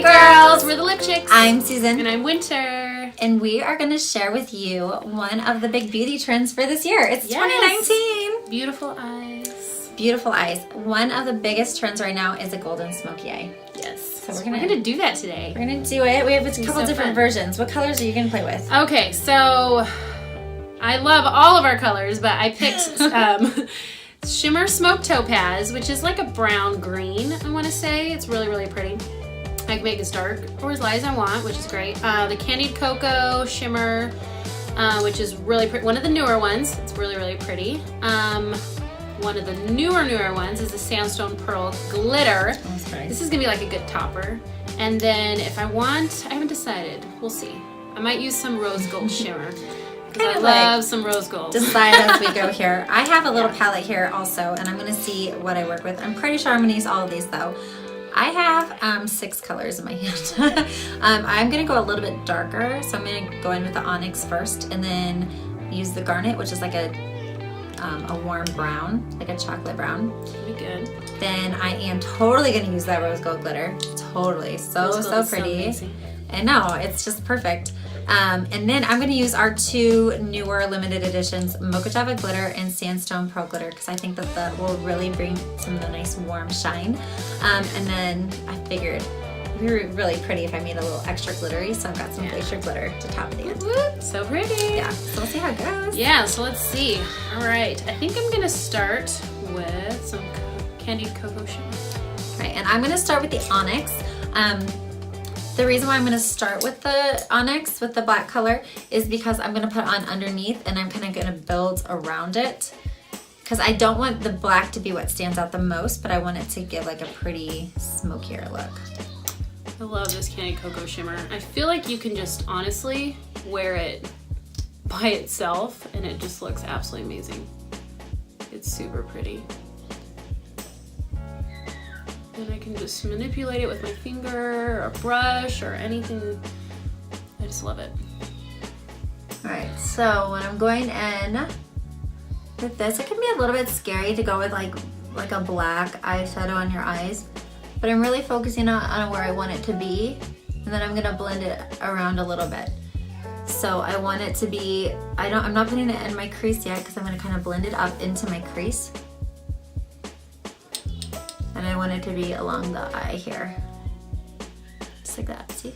girls, we're the LipChicks. I'm Susan. And I'm Winter. And we are going to share with you one of the big beauty trends for this year. It's 2019. Beautiful eyes. Beautiful eyes. One of the biggest trends right now is a golden smoky eye. Yes. So we're gonna do that today. We're gonna do it. We have a couple different versions. What colors are you gonna play with? Okay, so I love all of our colors, but I picked Shimmer Smoke Topaz, which is like a brown green, I want to say. It's really, really pretty. I can make it as dark or as light as I want, which is great. The Candied Cocoa Shimmer, which is really pretty. One of the newer ones. It's really, really pretty. One of the newer ones is the Sandstone Pearl Glitter. This is gonna be like a good topper. And then if I want, I haven't decided. We'll see. I might use some Rose Gold Shimmer. I love some rose gold. Decide as we go here. I have a little palette here also, and I'm going to see what I work with. I'm pretty sure I'm going to use all of these though. I have 6 colors in my hand. I'm going to go a little bit darker, so I'm going to go in with the Onyx first, and then use the Garnet, which is like a warm brown, like a chocolate brown. Pretty good. Then I am totally going to use that Rose Gold Glitter. Totally. So pretty. So I know, it's just perfect. And then I'm going to use our 2 newer limited editions, Mocha Java Glitter and Sandstone Pearl Glitter, because I think that will really bring some of the nice warm shine. And then I figured it would be really pretty if I made a little extra glittery, so I've got some glacier glitter to top it in. So pretty. Yeah, so we'll see how it goes. Yeah, so let's see. All right, I think I'm going to start with some Candied Cocoa Shimmer. All right, and I'm going to start with the Onyx. The reason why I'm going to start with the Onyx, with the black color, is because I'm going to put it on underneath and I'm kind of going to build around it. Because I don't want the black to be what stands out the most, but I want it to give like a pretty smokier look. I love this Candied Cocoa Shimmer. I feel like you can just honestly wear it by itself and it just looks absolutely amazing. It's super pretty. And I can just manipulate it with my finger or a brush or anything. I just love it. Alright, so when I'm going in with this, it can be a little bit scary to go with like a black eyeshadow on your eyes, but I'm really focusing on where I want it to be, and then I'm going to blend it around a little bit. So I want it to be, I'm not putting it in my crease yet because I'm going to kind of blend it up into my crease. And I want it to be along the eye here. Just like that, see?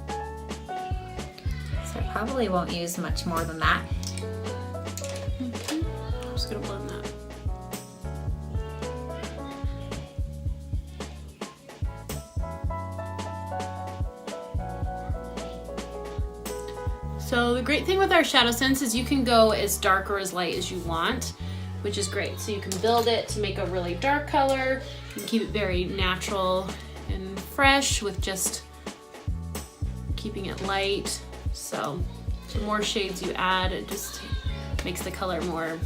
So I probably won't use much more than that. I'm just gonna blend that. So the great thing with our SeneGence is you can go as dark or as light as you want, which is great. So you can build it to make a really dark color. You can keep it very natural and fresh with just keeping it light. So the more shades you add, it just makes the color more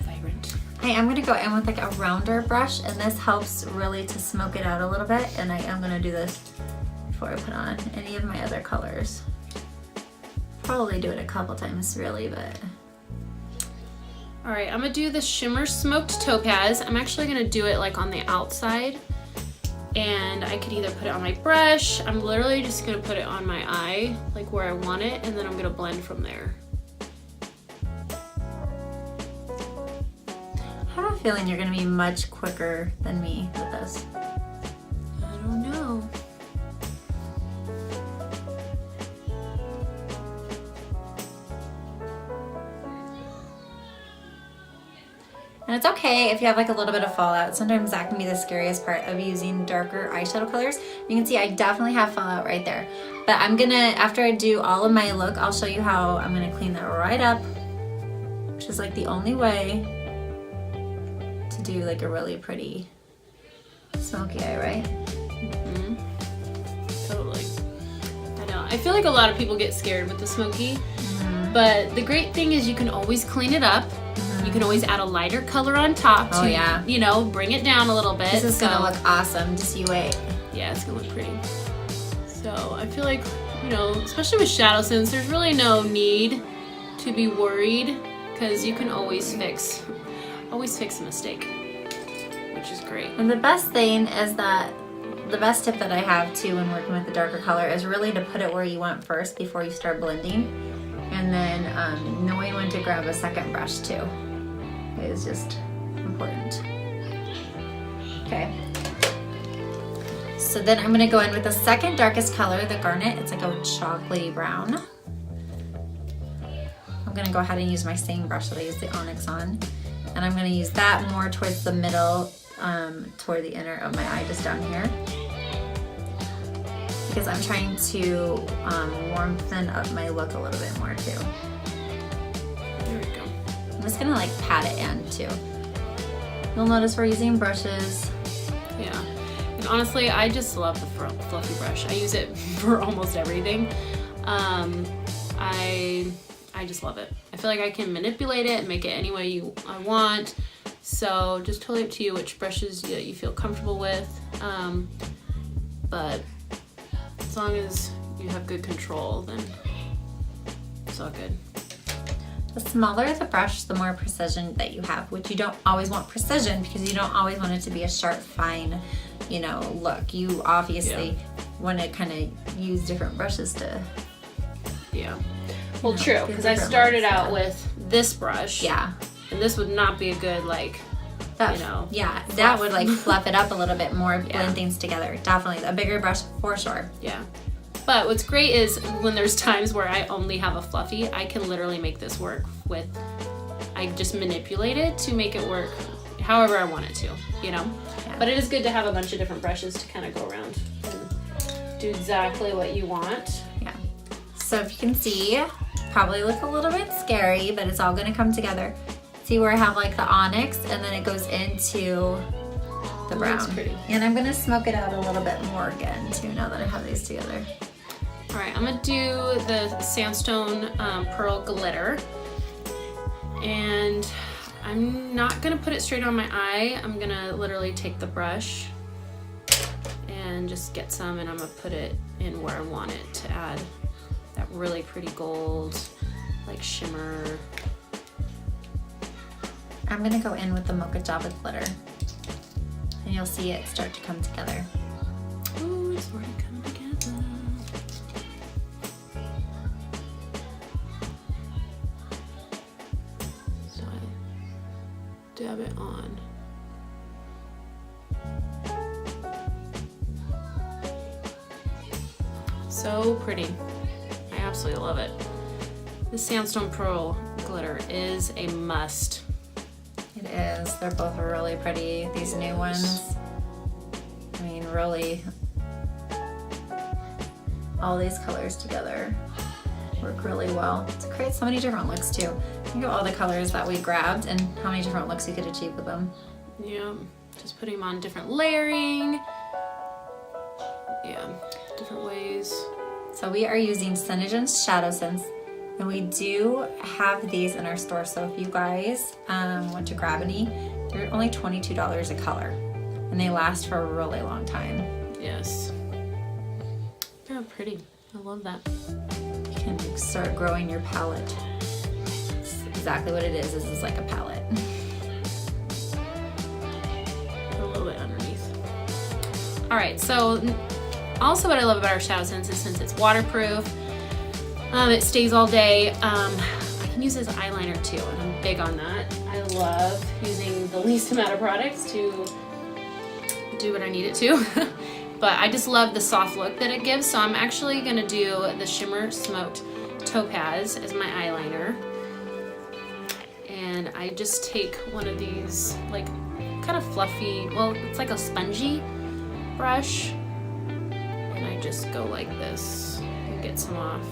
vibrant. I am gonna go in with like a rounder brush, and this helps really to smoke it out a little bit, and I am gonna do this before I put on any of my other colors. Probably do it a couple times really, but all right, I'm gonna do the Shimmer Smoked Topaz. I'm actually gonna do it like on the outside, and I could either put it on my brush. I'm literally just gonna put it on my eye, like where I want it, and then I'm gonna blend from there. I have a feeling you're gonna be much quicker than me with this. I don't know. And it's okay if you have like a little bit of fallout. Sometimes that can be the scariest part of using darker eyeshadow colors. You can see I definitely have fallout right there. But I'm gonna, after I do all of my look, I'll show you how I'm gonna clean that right up, which is like the only way to do like a really pretty smoky eye, right? Mm-hmm. Totally. I know. I feel like a lot of people get scared with the smoky, but the great thing is you can always clean it up. You can always add a lighter color on top to, you know, bring it down a little bit. This is gonna look awesome, just you wait. Yeah, it's gonna look pretty. So I feel like, you know, especially with SeneGence, there's really no need to be worried because you can always fix a mistake, which is great. And the best thing is that the best tip that I have too when working with the darker color is really to put it where you want first before you start blending. And then knowing when to grab a second brush too is just important. Okay. So then I'm gonna go in with the second darkest color, the garnet. It's like a chocolatey brown. I'm gonna go ahead and use my same brush that I used the onyx on. And I'm gonna use that more towards the middle, toward the inner of my eye, just down here. Because I'm trying to warm up my look a little bit more too. There we go. I'm just gonna like pat it in too. You'll notice we're using brushes. Yeah. And honestly, I just love the fluffy brush. I use it for almost everything. I just love it. I feel like I can manipulate it and make it any way I want. So just totally up to you which brushes you feel comfortable with. But as long as you have good control, then it's all good. The smaller the brush, the more precision that you have, which you don't always want precision because you don't always want it to be a sharp, fine, you know, look. You obviously want to kind of use different brushes to. Yeah. Well, true, because I started out with this brush. Yeah. And this would not be a good, like, you know. Yeah, that would like fluff it up a little bit more, blend things together. Definitely. A bigger brush for sure. Yeah. But what's great is when there's times where I only have a fluffy, I can literally make this work with, I just manipulate it to make it work however I want it to, you know? Yeah. But it is good to have a bunch of different brushes to kind of go around and do exactly what you want. Yeah. So if you can see, probably look a little bit scary, but it's all gonna come together. See where I have like the onyx and then it goes into the brown. That's pretty. And I'm gonna smoke it out a little bit more again too now that I have these together. All right, I'm gonna do the Sandstone Pearl Glitter. And I'm not gonna put it straight on my eye. I'm gonna literally take the brush and just get some, and I'm gonna put it in where I want it to add that really pretty gold, like shimmer. I'm gonna go in with the Mocha Java glitter, and you'll see it start to come together. Ooh, it's already coming together. So I dab it on. So pretty. I absolutely love it. The Sandstone Pearl glitter is a must. It is. They're both really pretty. These new ones, I mean, really, all these colors together work really well to create so many different looks too. Think of all the colors that we grabbed and how many different looks you could achieve with them. Yeah, just putting them on different layering. Yeah, different ways. So we are using SeneGence Shadow Sense, and we do have these in our store. So if you guys want to grab any, they're only $22 a color, and they last for a really long time. Yes. Yeah, pretty. I love that. You can start growing your palette. It's exactly what it is. This is like a palette. A little bit underneath. All right, so also what I love about our Shadow Sense is since it's waterproof, it stays all day. I can use it as eyeliner too, and I'm big on that. I love using the least amount of products to do what I need it to. But I just love the soft look that it gives, so I'm actually gonna do the Shimmer Smoked Topaz as my eyeliner. And I just take one of these, like, kind of fluffy, well, it's like a spongy brush, and I just go like this and get some off.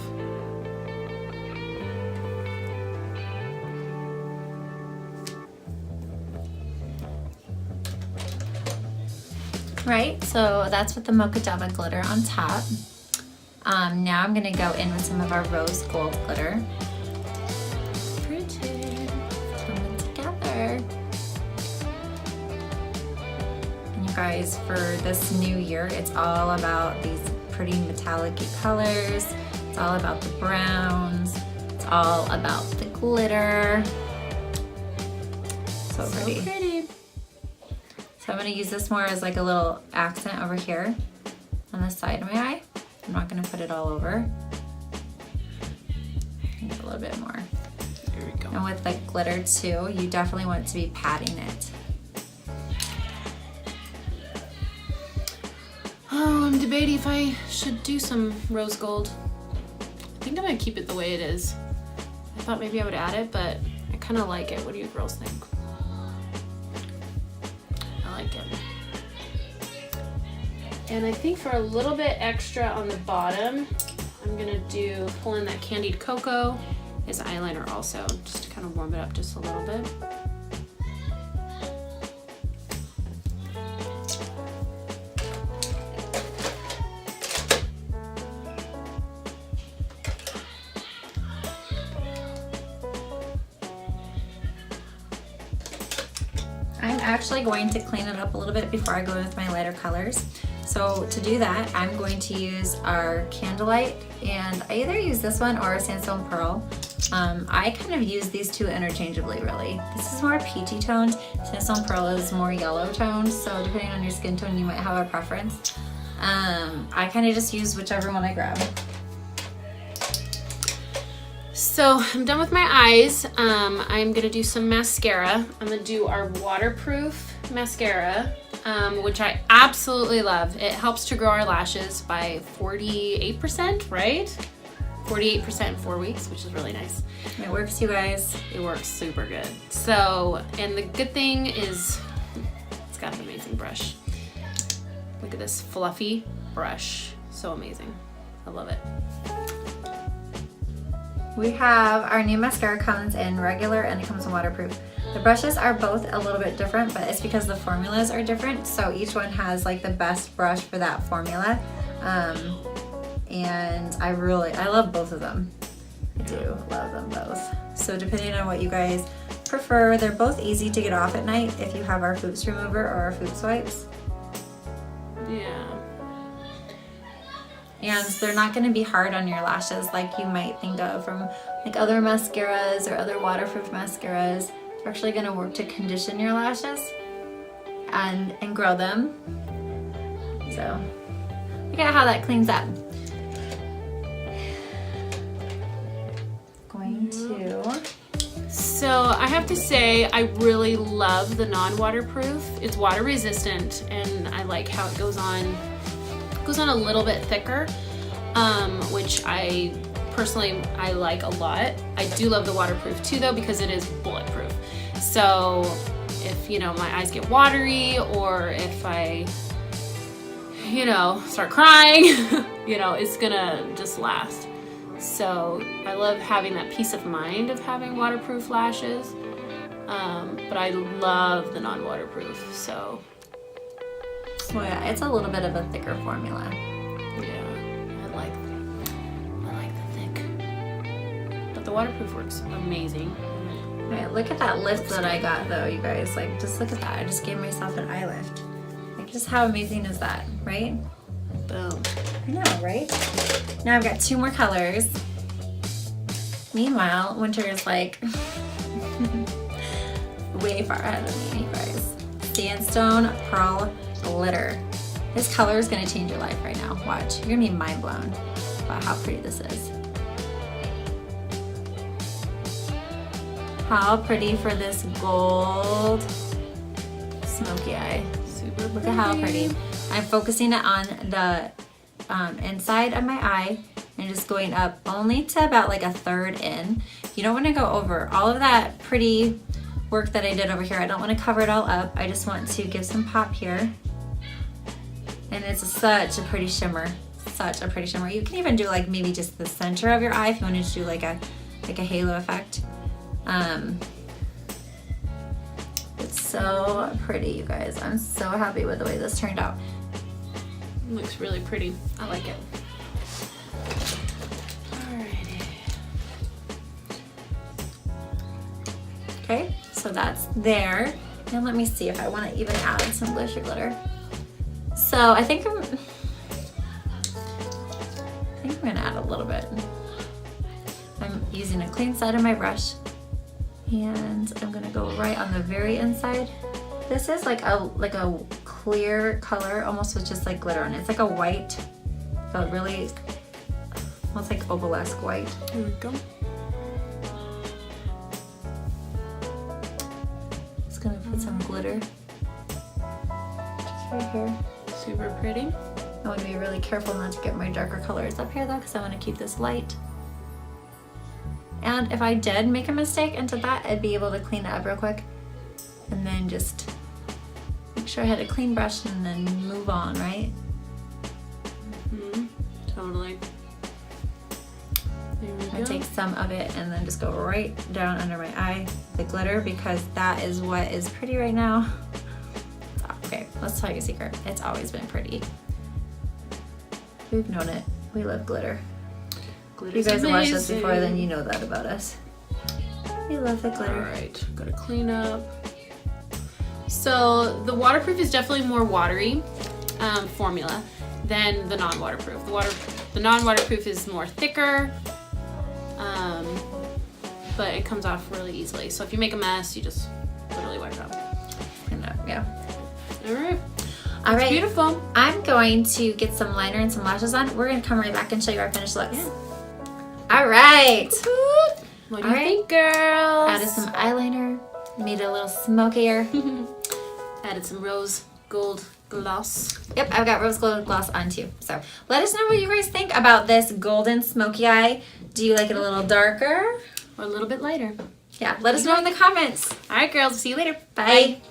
Right, so that's with the Mocha Java glitter on top. Now I'm gonna go in with some of our rose gold glitter. Pretty, coming together. And you guys, for this new year, it's all about these pretty metallic-y colors. It's all about the browns. It's all about the glitter. So pretty. So pretty. So I'm gonna use this more as like a little accent over here on the side of my eye. I'm not gonna put it all over. A little bit more. There we go. And with like glitter too, you definitely want to be patting it. Oh, I'm debating if I should do some rose gold. I think I'm gonna keep it the way it is. I thought maybe I would add it, but I kind of like it. What do you girls think? I like it. And I think for a little bit extra on the bottom, I'm gonna pull in that candied cocoa as eyeliner also, just to kind of warm it up just a little bit. I'm actually going to clean it up a little bit before I go with my lighter colors. So to do that, I'm going to use our Candlelight, and I either use this one or Sandstone Pearl. I kind of use these two interchangeably, really. This is more peachy toned. Sandstone Pearl is more yellow toned, so depending on your skin tone, you might have a preference. I kind of just use whichever one I grab. So I'm done with my eyes. I'm gonna do some mascara. I'm gonna do our waterproof mascara, which I absolutely love. It helps to grow our lashes by 48%, right? 48% in 4 weeks, which is really nice. It works, you guys. It works super good. So, and the good thing is it's got an amazing brush. Look at this fluffy brush. So amazing. I love it. We have our new mascara comes in regular and it comes in waterproof. The brushes are both a little bit different, but it's because the formulas are different. So each one has like the best brush for that formula. And I love both of them. I do love them both. So depending on what you guys prefer, they're both easy to get off at night if you have our Foops remover or our Foop swipes. Yeah. And they're not going to be hard on your lashes like you might think of from like other mascaras or other waterproof mascaras. They're actually going to work to condition your lashes and grow them. So look at how that cleans up. So I have to say I really love the non-waterproof. It's water resistant and I like how it goes on a little bit thicker, which I personally like a lot. I do love the waterproof too though because it is bulletproof. So if my eyes get watery or if I start crying, it's gonna just last. So I love having that peace of mind of having waterproof lashes, but I love the non-waterproof. So yeah, it's a little bit of a thicker formula. Yeah, I like the thick, but the waterproof works amazing. All right, look at that lift that I got though, you guys. Like, just look at that. I just gave myself an eye lift. Like, just how amazing is that, right? Boom. I know, right? Now I've got 2 more colors. Meanwhile, winter is like way far ahead of me, you guys. Sandstone Pearl Glitter. This color is gonna change your life right now. Watch, you're gonna be mind blown about how pretty this is. How pretty for this gold smoky eye. Super pretty. Look at how pretty. I'm focusing it on the inside of my eye and just going up only to about like 1/3 in. You don't want to go over all of that pretty work that I did over here. I don't want to cover it all up. I just want to give some pop here. And it's such a pretty shimmer. Such a pretty shimmer. You can even do like maybe just the center of your eye if you wanted to do like a halo effect. It's so pretty, you guys. I'm so happy with the way this turned out. It looks really pretty. I like it. Alrighty. Okay, so that's there. Now let me see if I want to even add some blusher glitter. So I think I'm gonna add a little bit. I'm using a clean side of my brush and I'm gonna go right on the very inside This is like a clear color, almost with just like glitter on it. It's like a white, but really, almost like opalesque white. Here we go. Just gonna put some glitter just right here. Super pretty. I want to be really careful not to get my darker colors up here though, because I want to keep this light. And if I did make a mistake into that, I'd be able to clean it up real quick. And then just make sure I had a clean brush and then move on, right? Mm-hmm. Totally. There we I go. take some of it and then just go right down under my eye, the glitter, because that is what is pretty right now. Okay, let's tell you a secret. It's always been pretty. We've known it. We love glitter. If you guys have watched us before, then you know that about us. We love the glitter. Alright, gotta clean up. So the waterproof is definitely more watery formula than the non-waterproof. The non-waterproof is more thicker, but it comes off really easily. So if you make a mess, you just literally wipe it off. Yeah. Alright. All right. Beautiful. I'm going to get some liner and some lashes on. We're going to come right back and show you our finished looks. Yeah. All right. What do you think, girls? Added some eyeliner. Made it a little smokier. Added some rose gold gloss. Yep, I've got rose gold gloss on too. So let us know what you guys think about this golden smoky eye. Do you like it a little darker? Or a little bit lighter. Yeah, let us know in the comments. All right, girls. See you later. Bye. Bye.